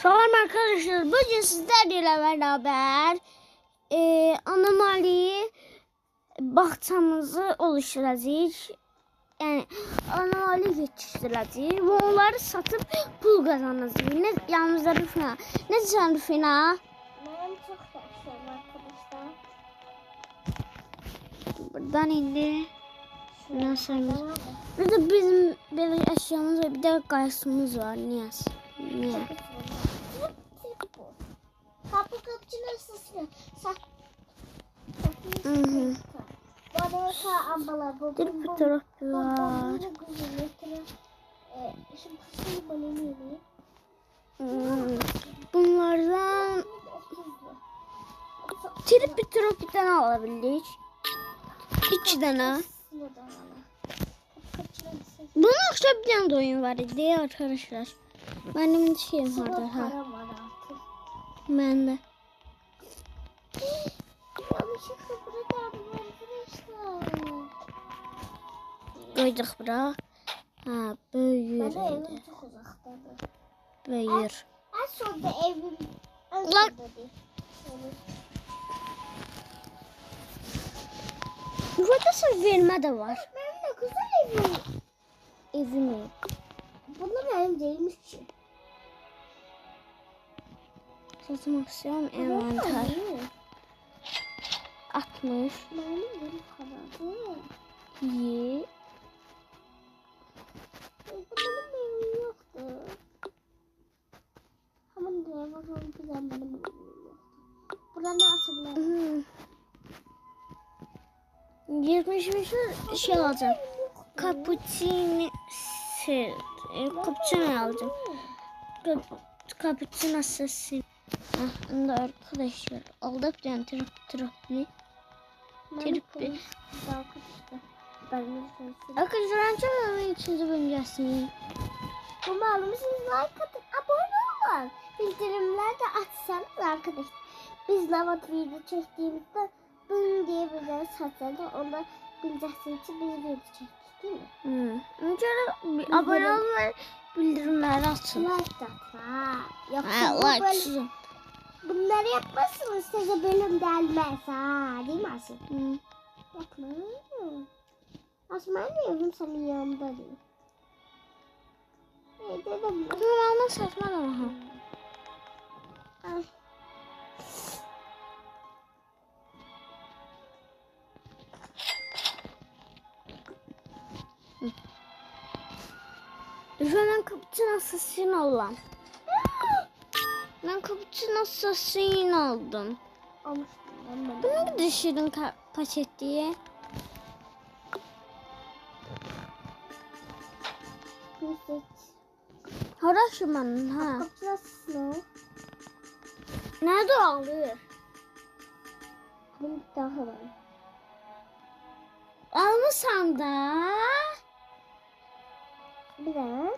Selam arkadaşlar. Bugün sizlerle beraber anomali bağçamızı oluşturacağız. Yani anomali yetiştireceğiz. Ve onları satıp pul kazanacağız. Ne yanımızda Rüfina. Ne diyeceksin Rüfina? Benim çok yaşıyorum arkadaşlar. Buradan indi. Şuradan sayımız. Burada bizim bir eşyamız var. Bir de gaysımız var. Niye? Kapıcı nasıl? Bir fotoğraf var. Bunlardan tripitropiden alabildik. 2 tane. Bunun akşam bir tane de oyun var idi arkadaşlar. Benim şeyim vardı ha. Ben de. Koyduk bura. Ha büyür. Büyür. En sonunda evim. Burada söz verme de var. Benim de güzel evim. Evim. Bunlar benim değilmiş ki. Satmak istiyorum envanter. 60. Benim kadar. İyi. Benim evim yoktu. Hemen diye bakalım güzel benim evim yoktu. Burada ne asabilirim? 75 şey alacağım. Cappuccino cappuccino alacağım. Cappuccino assassin. Onu da arkadaşlar aldık bir tane tripli. Arkadaşlar önce üçüncü bölümcesini. Bu malımızın like atın, abone olun. Bildirimler de açsanız arkadaşlar. Biz lavat video çektiğimizde bunu diye bize satsanız onda bileceksiniz ki biz video çektik değil mi? Önce abone olun ve bildirimleri açın. Like da atın. Ha, Yoksa like. bunları yapmazsınız size bölüm gelmez ha, değil mi Asım? Bakma. Asım ben de yazım senin yanında değil. Dedim. Tamam saçma ama. Ay. Ben cappuccino assassin oldum. Ben cappuccino assassin oldum. Bunu düşürdüm paket diye. Haraşmanın ha. Kapıcı Nerede alıyor? bunu daha var. Almışsam da Bir de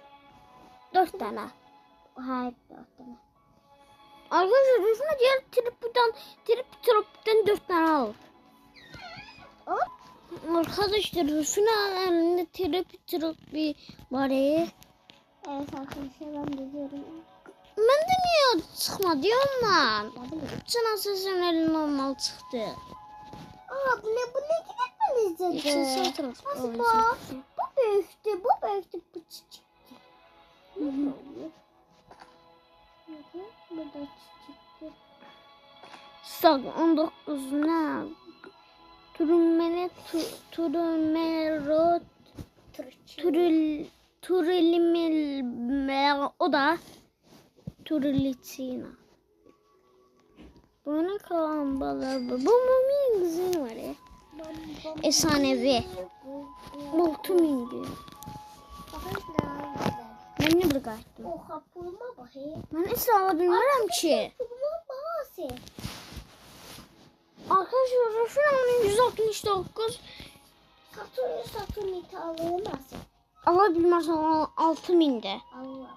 4 tane. hayır 4 tane. Arkadaşlar Rüfina diğer triptropiden 4 tane al. Arkadaşlar Rüfina elinde triptropi var ya. Evet arkadaşlar ben de diyorum. Ben de niye çıkmadı diyorum lan. Ne bileyim. Sen asasın elin normal çıktı. Aa bu ne gitmemiz dedi. İçin taraf. Nasıl bu büyüktü bu küçüktü. Ne oluyor? Bu da küçüktü. Sağ 19 ne? Turilimel o da Turilicina. Bana kalan balığı bu. Bu mumin güzel var ya. Efsanevi. Multum gibi. Ben ne bıraktım? O kapılma bakayım. Ben hiç alabilmiyorum ki. Kapılma bakayım. Arkadaşlar Rafina'nın 169 Satürn ithallığımasın. alabilmezsen 6000'de. Allah.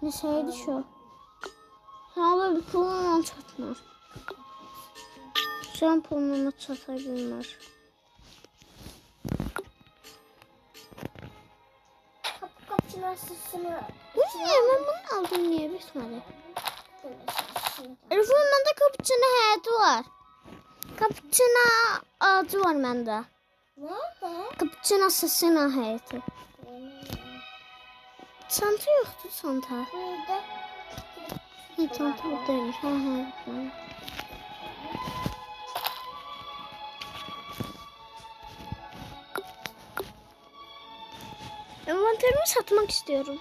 Ne saydı şu? Hala bir pulunu çatmaz. Şu an pulunu çatabilmez. Kapı kapçılar sesini. Bu ne? Ben bunu aldım niye bitmedi? Elif'in bende cappuccino hayatı var. Cappuccino ağacı var bende. Nerede? Cappuccino assassino hayatı. Çanta yoktu çanta. Burada. Çanta buradaymış. Ha. Envanterimi satmak istiyorum.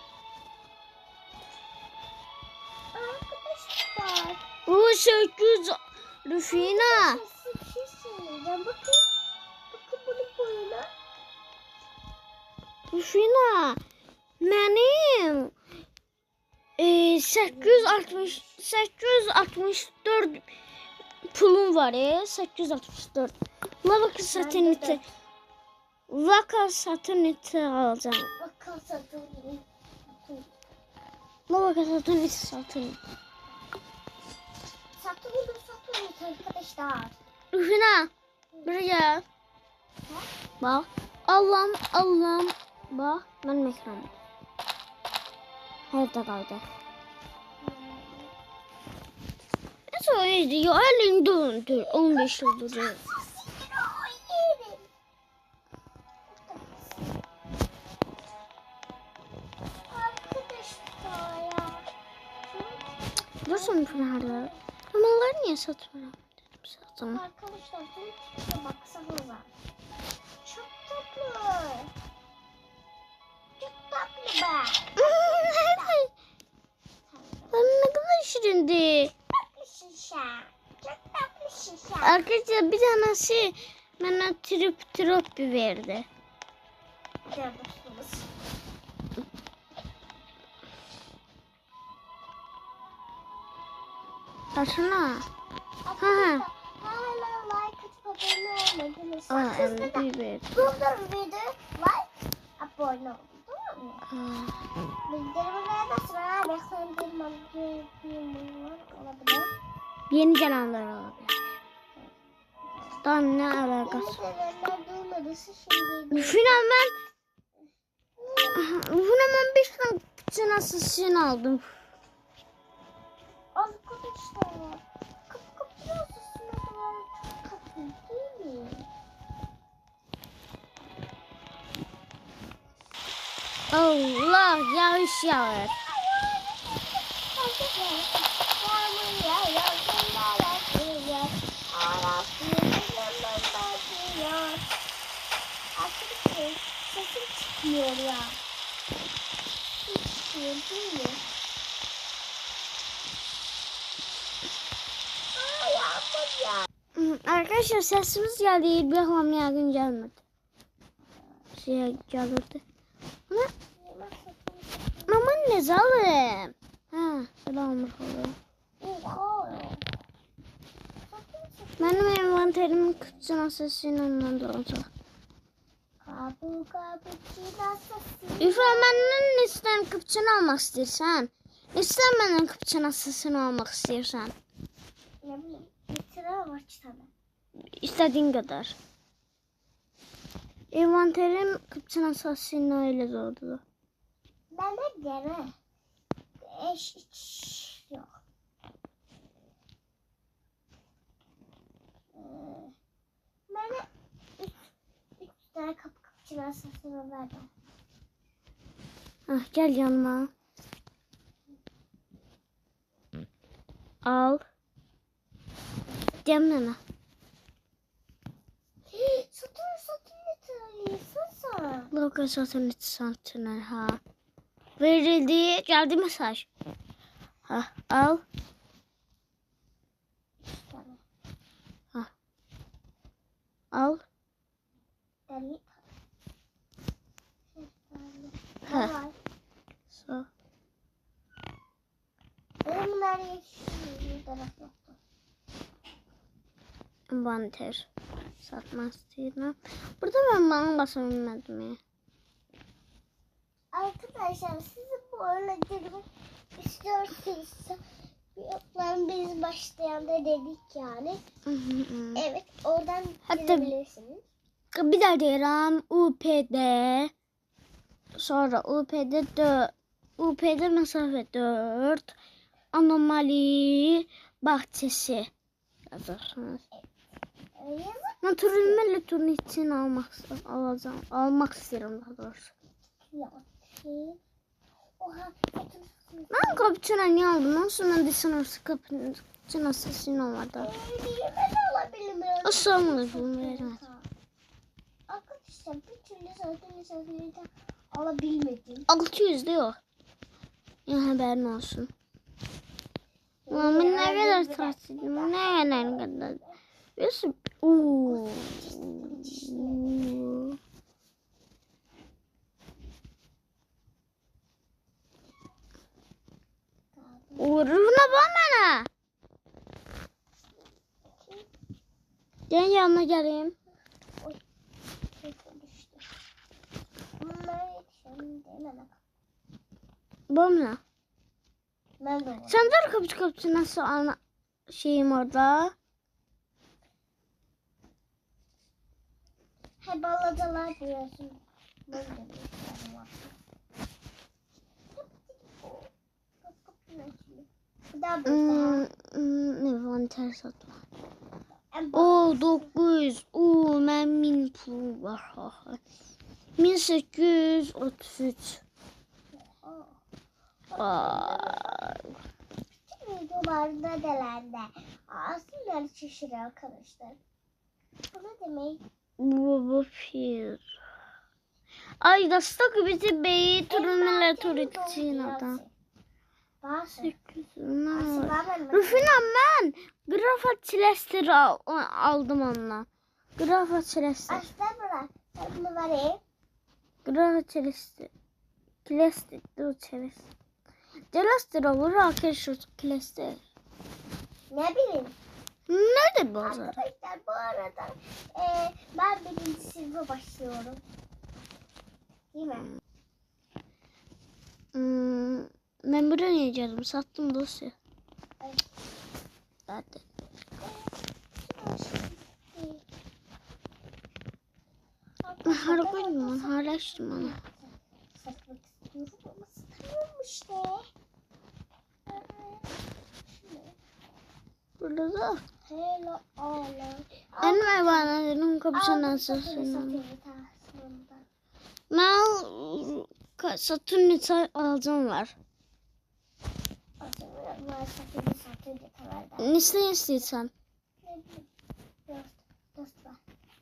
Arkadaşlar. Bu 800 Rufina. Size bir şey söyleyeceğim. Bakın. Bakın bunun boyuna. Rufina. Benim 864 pulum var ya. 864. Lava satellite. Vaka satellite alacağım. Bakın satın. Lava satellite satellite. Satın arkadaşlar. Rufina. Buraya. Bak. Allah'ım. Bak. Ben ekranım. Nerede kaldı? Ne söyledi ya? Elini döndür. 15 yıldır. Dursun Pınar'la. Amaları niye satmıyorum? Satım. Arkadaşlar bunun tipine baksanıza. Çok tatlı. Çok tatlı be. Ben ne kadar şirindi. Tatlı şişe. Çok tatlı şişe. Arkadaşlar bir tanesi bana trip verdi. Görürsünüz. Açsana. Hala like atıp abone olmadınız. Aa Hızlı evet da bir ver. durdur video like abone olun. Tamam mı? Bildirimlere de sıra reklamlarım olabilir. Yeni gelenler olabilir. Daha ne alakası? Bildirimler duymadıysa şimdi. Rufina ben 5 tane bütün asasını aldım. Arkadaşlar. Kapı yazısına kadar çok tatlı değil mi? Allah yağış yağar. Sesim çıkmıyor ya. Çıkmıyor değil mi? Yağmur ya. Arkadaşlar sesimiz geldi. Bir hamle yağın gelmedi. Gelirdi. Ama ne zalim. Ha, öyle olmuş oluyor. Oha. Benim envanterimin kutusuna sesini ondan da olacak. Kapı çiğnasası. İfra benden nesten kupçunu almak istiyorsan? Nesten benden kupçuna sesini almak istiyorsan? Ne bileyim. Getirir var kitaba. İstediğin kadar. Envanterim kupçuna sesini öyle doğdu. Ben de deme. Hiç yok. Bana üç tane kapı çiğnasasını verdim. Ah, gel yanıma. Al. Demleme. Satın yeterli. Sasa. Logo satın satın ha. Verildi. Geldi mesaj. Ha, al. Ha. Al. Deli. Ha. So. Bunlar yetişiyor. Bir taraf yoktu. Envanter. Satmak istedim. Burada ben bana basabilmedim ya. Arkadaşlar sizi bu örneklerimi istiyorsanız ben biz başlayan da dedik yani. Evet oradan Hatta girebilirsiniz. bir daha diyelim UPD. Sonra UPD UP'de mesafe 4. Anomali bahçesi yazarsınız. Yazık. Natürel elektron için almak isterim daha doğrusu. Oha. Ben kapıçına niye aldım? Nasıl ben de sanırsın kapıçına sesin olmadı. Ben alabilirim. O sorumlu bunu vermez. Arkadaşlar bir türlü satın alabilmedim. 600 diyor. Ya haberin olsun. Ama ne kadar tatlıyım. Ne kadar. Biliyorsun. Uuu. Uğruna bana. Gel yanına geleyim. Bunlar yetişelim dememek. Bana. Ben de var. Sen de kapıcı nasıl şeyim orada. Hep alacalar diyorsun. Ben de bir var. Bir daha Envanter satma. bir O 900. Ben 1000 pul var. 1833. Videolarda delende. Aslında şaşırıyor arkadaşlar. Bu ne demek? Bu bir. Ay dastak bizi beyi turunlar turistçin adam. Bazı. 800. Rufina ben grafa çilesteri aldım onunla. Grafa çilesteri. Aslında bırak. Ben bunu vereyim. Grafa çilesteri. Çilesteri. Dur çilesteri. Çilesteri olur arkadaşlar çilesteri. Ne bileyim. Nerede bu azar? Arkadaşlar bu arada ben birinci sınıfa başlıyorum. Değil mi? Ben buraya niye geldim? Sattım dosya. Evet. Zaten. Hala koydum ben. Hala açtım onu. Satmak istiyorum ama satamıyorum işte. Burada da. Hello Allah. Benim hayvanlarının kapısını asasını. Ben Satürn'ü alacağım var. Ne istiyorsan.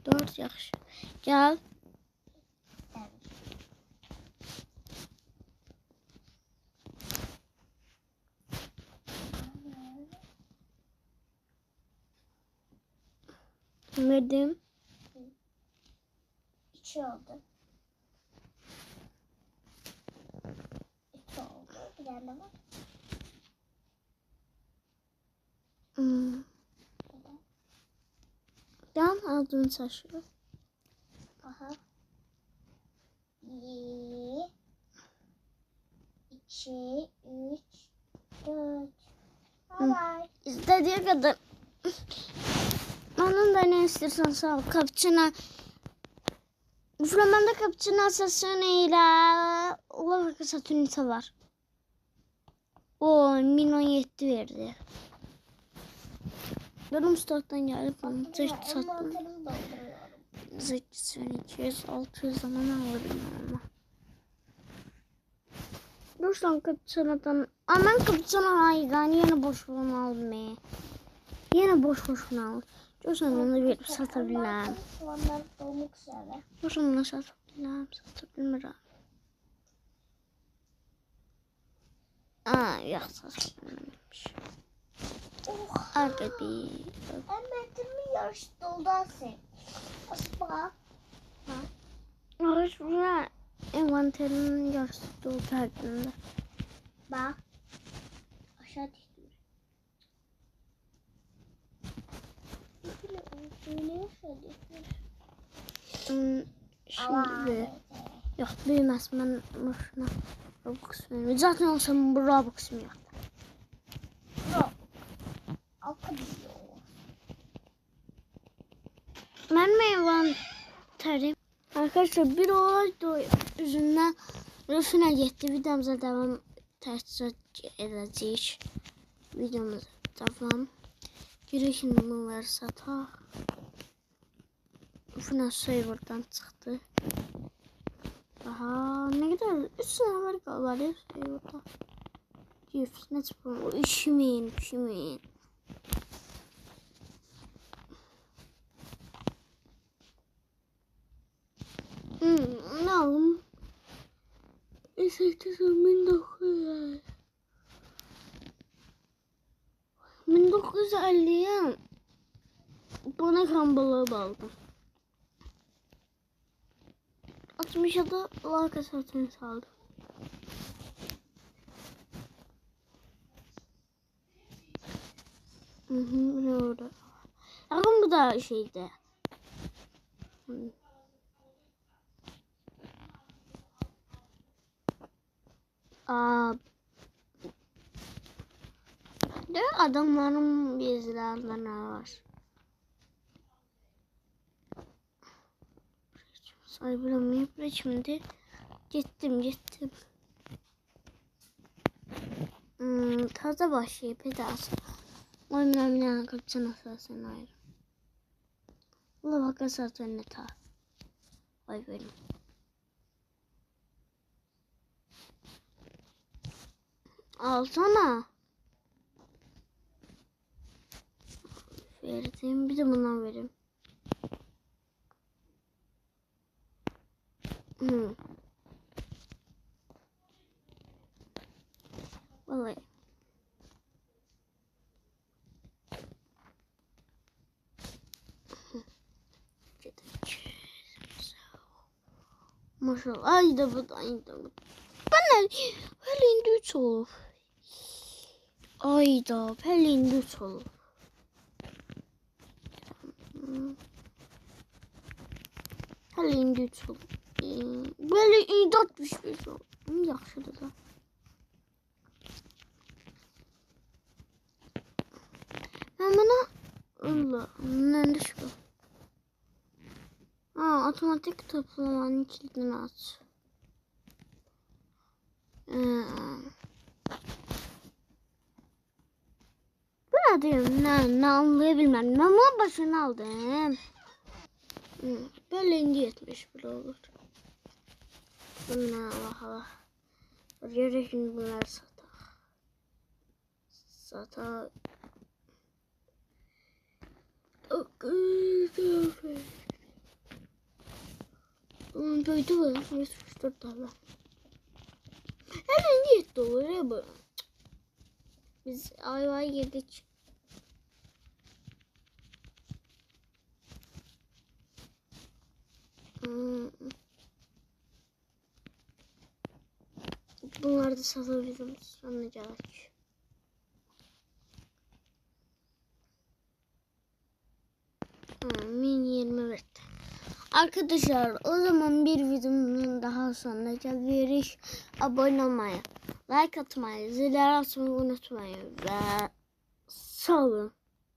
4 yaxşı. Gel. Verdim. 2 oldu. 2 oldu. Bir tane var. Ben aldım saçı. Aha. 1 2 3 4. Bye. İstediği kadar. Onun da ne istersen sağ ol. Kapçına. Flamanda kapçına asasıyla olarak Satürn'ü var. O 1017 verdi. Benim stoktan gelip onu sattım. Envanterimi dolduruyorum. 800, 600 zaman alırım ama. Dostum kapçanadan. Aman kapçana haydan yine boş boşuna aldım ya. Yine boş boşuna aldım. Dostum onu verip satabilirim. Soğanlar dolmak üzere. Dostum onu satabilirim. Satabilirim. Yok satabilirimmiş. Oh. Arkadaşlar. Envanterimin yarısı doldu Asil. Aspa. Arkadaşlar envanterimin yarısı doldu hakkında. Bak. Aşağı düştüm. Öyle aşağı düştüm. Şimdi yok büyümez ben boşuna Robux veriyorum. Zaten olsam bu Robux'um yok. Yok. Akılıyor. Ben mi envanterim? Arkadaşlar bir olay yüzünden Rüfinə getdi. Videomuza devam edəcəyik. Videomuza devam. Yürü şimdi bunları sataq. Rüfinə serverdan çıxdı. Aha, ne kadar 3 sene var galiba serverda. Gift ne çıkıyor? 2000. Ne alalım? 1950. 1950'ye bana kambalığı aldım. 60'a da laka satın saldım. Ne orada? Bakın bu da şeyde. De adamların bizlerden ne var? Saybilemeyip şimdi gittim. Taze başlayıp biraz. Oyunlarımdan kaçan asasın ayrı. Ula bak asasın ne ta. Ay benim. Alsana. Verdim. Bir de bundan vereyim. Vallahi. Maşallah. Ay da bu. Bana Pelin 3 olur. Ay da Pelin 3 olur. Pelin 3 olur. Böyle 65 olur. Yaxşıdır da. Ben bana Allah ne düşüyor? Otomatik toplamanın kilidini aç. Ben diyorum ne anlayabilmem. Ben bunun başını aldım. Böyle indi 71 olur. Bunlar Allah. Oraya şimdi bunları satak. Böyle var. 144 dolar. Hemen 7 dolar ya bu. Biz ay yedik. Bunları da satabilirim. Sonra gerek. Min 20 verdi. Arkadaşlar o zaman bir videomun daha sonuna geldik. Abone olmayı, like atmayı, zilleri açmayı unutmayın ve sağ olun.